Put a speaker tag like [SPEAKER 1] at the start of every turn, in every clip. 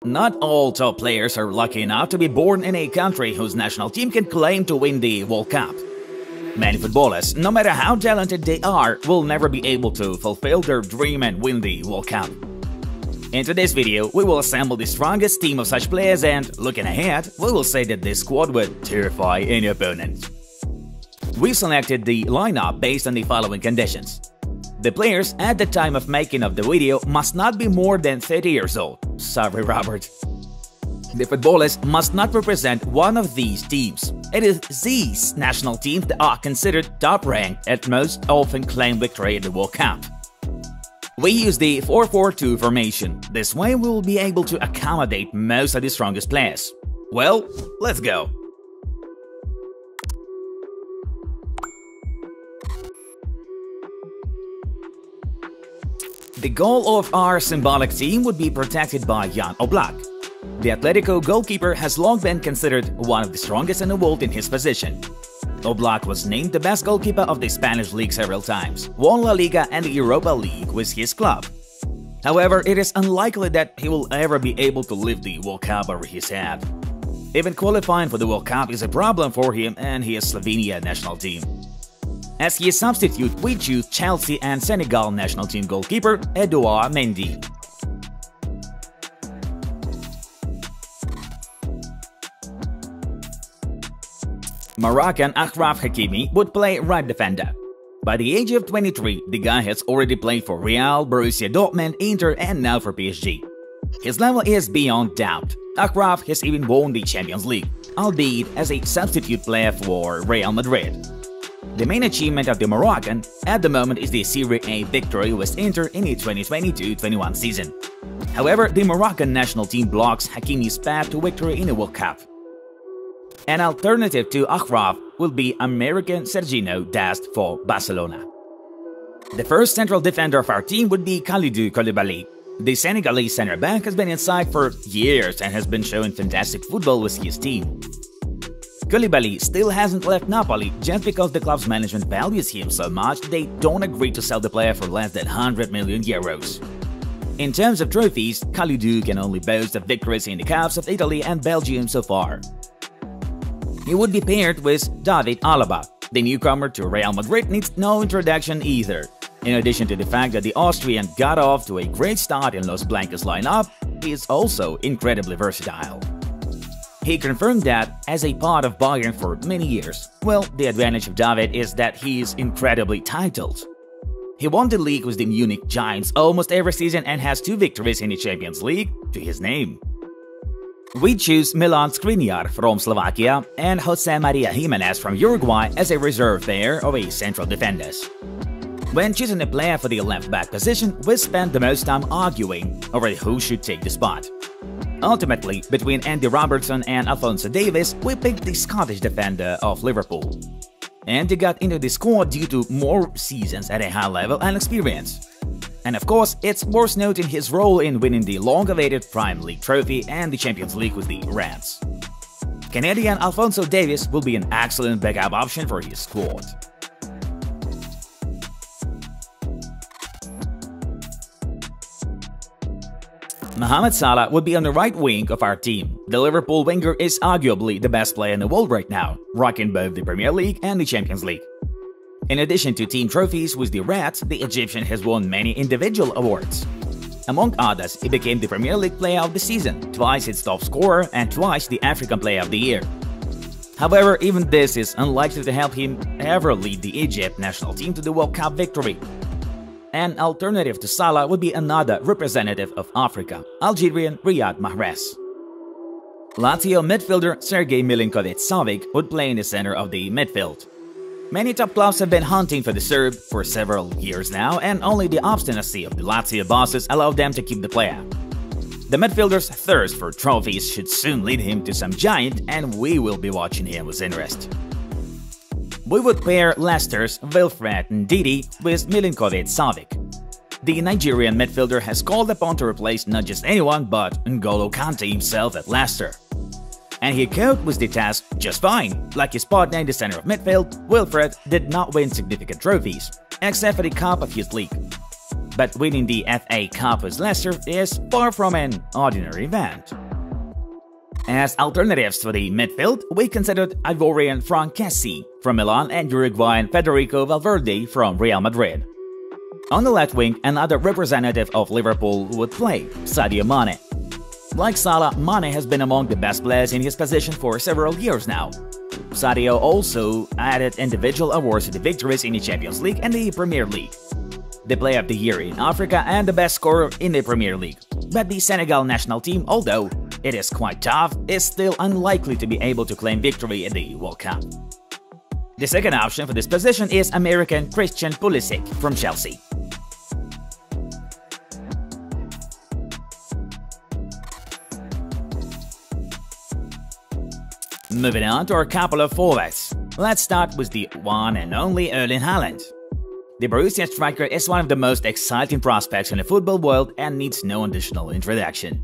[SPEAKER 1] Not all top players are lucky enough to be born in a country whose national team can claim to win the World Cup. Many footballers, no matter how talented they are, will never be able to fulfill their dream and win the World Cup. In today's video, we will assemble the strongest team of such players and, looking ahead, we will say that this squad would terrify any opponent. We selected the lineup based on the following conditions. The players at the time of making of the video must not be more than 30 years old. Sorry, Robert. The footballers must not represent one of these teams. It is these national teams that are considered top-ranked and most often claim victory in the World Cup. We use the 4-4-2 formation. This way we will be able to accommodate most of the strongest players. Well, let's go. The goal of our symbolic team would be protected by Jan Oblak. The Atletico goalkeeper has long been considered one of the strongest in the world in his position. Oblak was named the best goalkeeper of the Spanish league several times, won La Liga and the Europa League with his club. However, it is unlikely that he will ever be able to lift the World Cup over his head. Even qualifying for the World Cup is a problem for him and his Slovenia national team. As his substitute, we choose Chelsea and Senegal national team goalkeeper Edouard Mendy. Moroccan Achraf Hakimi would play right defender. By the age of 23, the guy has already played for Real, Borussia Dortmund, Inter and now for PSG. His level is beyond doubt. Achraf has even won the Champions League, albeit as a substitute player for Real Madrid. The main achievement of the Moroccan at the moment is the Serie A victory with Inter in the 2022-21 season. However, the Moroccan national team blocks Hakimi's path to victory in the World Cup. An alternative to Achraf will be American Serginho Dest for Barcelona. The first central defender of our team would be Kalidou Koulibaly. The Senegalese center-back has been inside for years and has been showing fantastic football with his team. Koulibaly still hasn't left Napoli just because the club's management values him so much they don't agree to sell the player for less than 100 million euros. In terms of trophies, Kalidou can only boast of victories in the Cups of Italy and Belgium so far. He would be paired with David Alaba. The newcomer to Real Madrid needs no introduction either. In addition to the fact that the Austrian got off to a great start in Los Blancos lineup, he is also incredibly versatile. He confirmed that as a part of Bayern for many years. Well, the advantage of David is that he is incredibly titled. He won the league with the Munich Giants almost every season and has 2 victories in the Champions League to his name. We choose Milan Skriniar from Slovakia and Jose Maria Jimenez from Uruguay as a reserve pair of a central defenders. When choosing a player for the left-back position, we spent the most time arguing over who should take the spot. Ultimately, between Andy Robertson and Alphonso Davies, we picked the Scottish defender of Liverpool. Andy got into the squad due to more seasons at a high level and experience. And of course, it's worth noting his role in winning the long-awaited Prime League trophy and the Champions League with the Reds. Canadian Alphonso Davies will be an excellent backup option for his squad. Mohamed Salah would be on the right wing of our team. The Liverpool winger is arguably the best player in the world right now, rocking both the Premier League and the Champions League. In addition to team trophies with the Reds, the Egyptian has won many individual awards. Among others, he became the Premier League Player of the Season, twice its top scorer and twice the African Player of the Year. However, even this is unlikely to help him ever lead the Egypt national team to the World Cup victory. An alternative to Salah would be another representative of Africa, Algerian Riyad Mahrez. Lazio midfielder Sergej Milinkovic-Savic would play in the center of the midfield. Many top clubs have been hunting for the Serb for several years now, and only the obstinacy of the Lazio bosses allowed them to keep the player. The midfielder's thirst for trophies should soon lead him to some giant, and we will be watching him with interest. We would pair Leicester's Wilfred Ndidi with Milinkovic-Savic. The Nigerian midfielder has called upon to replace not just anyone but N'Golo Kante himself at Leicester. And he coped with the task just fine. Like his partner in the center of midfield, Wilfred did not win significant trophies, except for the Cup of his league. but winning the FA Cup with Leicester is far from an ordinary event. As alternatives for the midfield, we considered Ivorian Franck Kessie from Milan and Uruguayan Federico Valverde from Real Madrid. On the left wing, another representative of Liverpool would play, Sadio Mane. Like Salah, Mane has been among the best players in his position for several years now. Sadio also added individual awards to the victories in the Champions League and the Premier League, the Player of the Year in Africa and the best scorer in the Premier League. But the Senegal national team, although it is quite tough, is still unlikely to be able to claim victory in the World Cup. The second option for this position is American Christian Pulisic from Chelsea. Moving on to our couple of forwards. Let's start with the one and only Erling Haaland. The Borussia striker is one of the most exciting prospects in the football world and needs no additional introduction.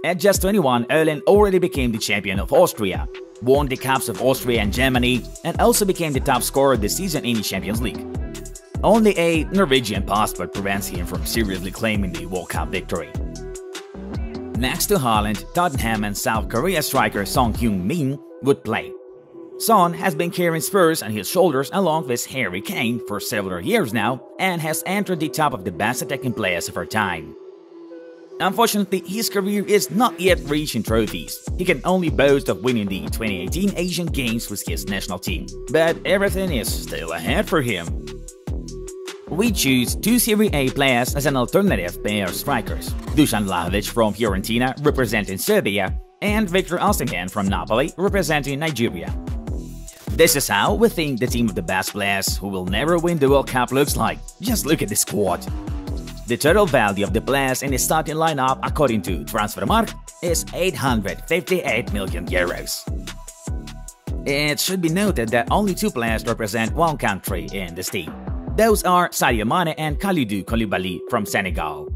[SPEAKER 1] At just 21, Erling already became the champion of Austria, won the Cups of Austria and Germany, and also became the top scorer this season in the Champions League. Only a Norwegian passport prevents him from seriously claiming the World Cup victory. Next to Haaland, Tottenham and South Korea striker Son Heung-min would play. Son has been carrying Spurs on his shoulders along with Harry Kane for several years now and has entered the top of the best attacking players of our time. Unfortunately, his career is not yet reaching trophies. He can only boast of winning the 2018 Asian Games with his national team, but everything is still ahead for him. We choose two Serie A players as an alternative pair of strikers: Dusan Vlahovic from Fiorentina representing Serbia and Victor Osimhen from Napoli representing Nigeria. This is how we think the team of the best players who will never win the World Cup looks like. Just look at the squad. The total value of the players in the starting lineup according to Transfermarkt is 858 million euros. It should be noted that only two players represent one country in this team. Those are Sadio Mane and Kalidou Koulibaly from Senegal.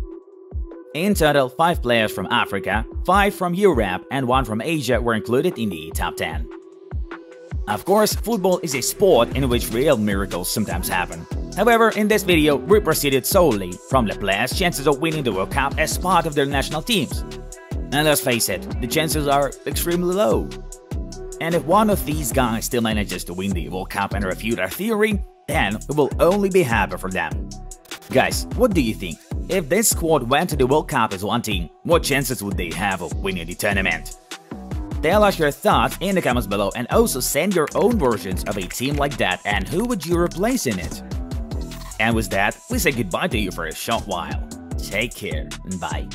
[SPEAKER 1] In total, 5 players from Africa, 5 from Europe and 1 from Asia were included in the top 10. Of course, football is a sport in which real miracles sometimes happen. However, in this video, we proceeded solely from the players' chances of winning the World Cup as part of their national teams. And let's face it, the chances are extremely low. And if one of these guys still manages to win the World Cup and refute our theory, then we will only be happy for them. Guys, what do you think? If this squad went to the World Cup as one team, what chances would they have of winning the tournament? Tell us your thoughts in the comments below and also send your own versions of a team like that and who would you replace in it? And with that, we say goodbye to you for a short while. Take care and bye.